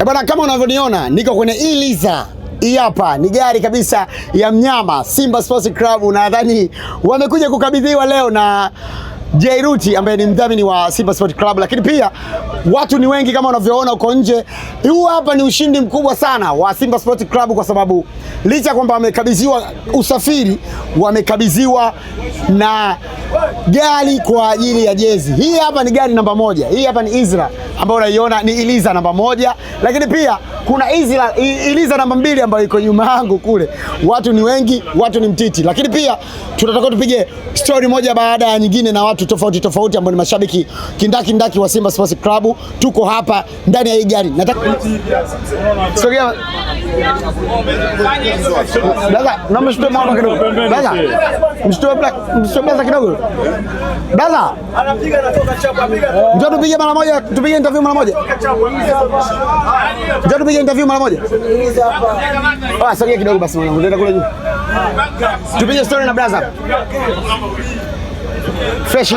Bwana, kama unavyoniona niko kwenye Iliza. Hii hapa ni gari kabisa ya mnyama Simba Sports Club. Nadhani wamekuja kukabidhiwa leo na Jairuti ambaye ni mdhamini wa Simba Sports Club, lakini pia watu ni wengi kama unavyoona uko nje. Huu hapa ni ushindi mkubwa sana wa Simba Sports Club kwa sababu licha kwamba wamekabidhiwa usafiri, wamekabidhiwa na gari kwa ajili ya jezi. Hii hapa ni gari namba 1. Hii hapa ni Isra ambayo unaiona ni Iliza namba 1, lakini pia kuna Iliza namba 2 ambayo iko nyuma yangu kule. Watu ni wengi, watu ni mtiti, lakini pia tunataka tupige story moja baada ya nyingine na watu tofauti tofauti ambao ni mashabiki kindaki wa Simba Sports Club. Tuko hapa ndani ya hii gari. Nataka sogea. Dada, naomba mshtoe mama kidogo. Dada, mshtoe kidogo. Dada, anapiga anatoka chapa, piga. Njoo tupige mara moja, tupige interview mara moja. Njoo tupige interview mara moja. Sogea kidogo basi mwanangu, nenda kule juu. Tupige story na brother. Fresh.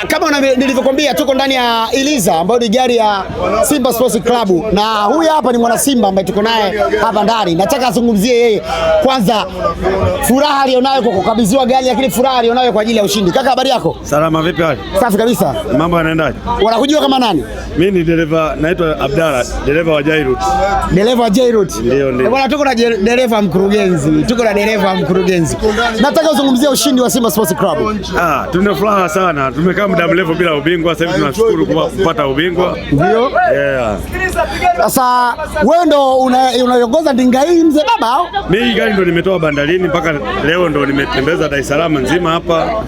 Kama nilivyokuambia tuko ndani ya Iliza ambayo ni gari ya Simba Sports Club, na huyu hapa ni mwana Simba ambaye tuko naye hapa ndani. Nataka azungumzie yeye kwanza furaha alionayo kwa kukabidhiwa gari, lakini furaha alionayo kwa ajili ya ushindi. Kaka, habari yako? Salama, vipi hali? Safi kabisa. Mambo yanaendaje? Wanakujua kama nani? Mimi ni dereva, naitwa Abdalla, dereva wa Jairuti. Dereva wa Jairuti. Ndio. Bwana, tuko na dereva mkurugenzi. Tuko na dereva mkurugenzi. Nataka uzungumzie ushindi wa Simba Sports Club. Tuna furaha sana. Tumekaa muda mrefu bila ubingwa, sasa hivi tunashukuru kupata ubingwa. Ndio. Yeah. Sasa wewe ndo unaongoza ndinga hii mzee baba au? Mimi gari ndo nimetoa bandarini mpaka leo ndo nimetembeza Dar es Salaam nzima hapa.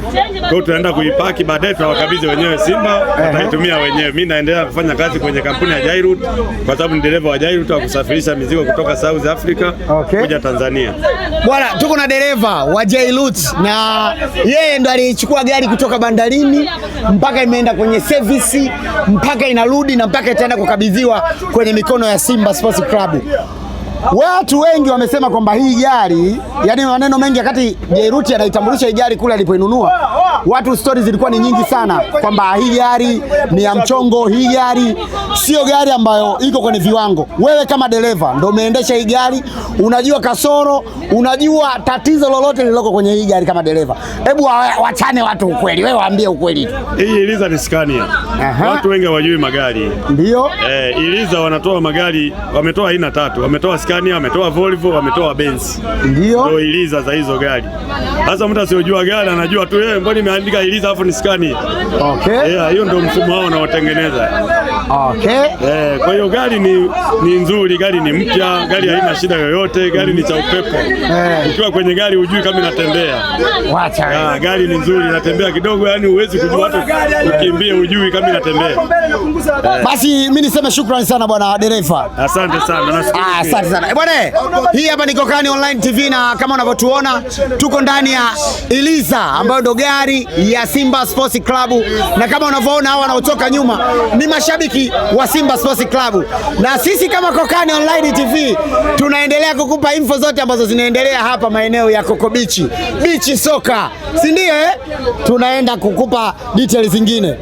Kwa tunaenda kuipaki, baadaye tutawakabidhi wenyewe Simba, wataitumia wenyewe. Mimi naendelea kufanya kazi kwenye kampuni ya Jairuti kwa sababu ni dereva wa Jairuti wa kusafirisha mizigo kutoka South Africa kuja Tanzania. Bwana, tuko na dereva wa Jairuti na yeye ndo alichukua gari kutoka bandarini mpaka imeenda kwenye service mpaka inarudi na mpaka itaenda kukabidhiwa kwenye mikono ya Simba Sports Club. Watu wengi wamesema kwamba hii gari, yani maneno mengi wakati Jairuti anaitambulisha hii gari kule alipoinunua, watu stories zilikuwa ni nyingi sana kwamba hii gari ni ya mchongo, hii gari sio gari ambayo iko kwenye viwango. Wewe kama dereva ndio umeendesha hii gari, unajua kasoro, unajua tatizo lolote lililoko kwenye hii gari kama dereva. Hebu wachane watu ukweli, wewe waambie ukweli. Hii Iliza ni Scania. Watu wengi hawajui magari. Ndio. Iliza wanatoa magari, wametoa aina 3. Wametoa Scania, wametoa Volvo, wametoa Benz. Ndio Iliza za hizo gari. Sasa mtu asiyojua gari anajua tu mbona imeandika Iliza afu ni Scania. Hiyo ndio mfumo wao unaotengeneza. Kwa hiyo gari ni nzuri, gari ni mpya, gari haina shida yoyote, gari ni cha upepo. Ukiwa kwenye gari hujui kama inatembea. Wacha. Gari ni nzuri, inatembea kidogo, yani huwezi kujua hata ukimbie hujui kama inatembea. Basi mimi niseme shukrani sana bwana dereva. Asante sana. Asante sana. Bwana, hii hapa ni Kokani Online TV na kama unavyotuona tuko ndani ya Iliza ambayo ndo gari ya Simba Sports Club, na kama unavyoona hawa wanaotoka nyuma ni mashabiki wa Simba Sports Club, na sisi kama Kokani Online TV tunaendelea kukupa info zote ambazo zinaendelea hapa maeneo ya Coco Beach soka, si ndio? Tunaenda kukupa details zingine.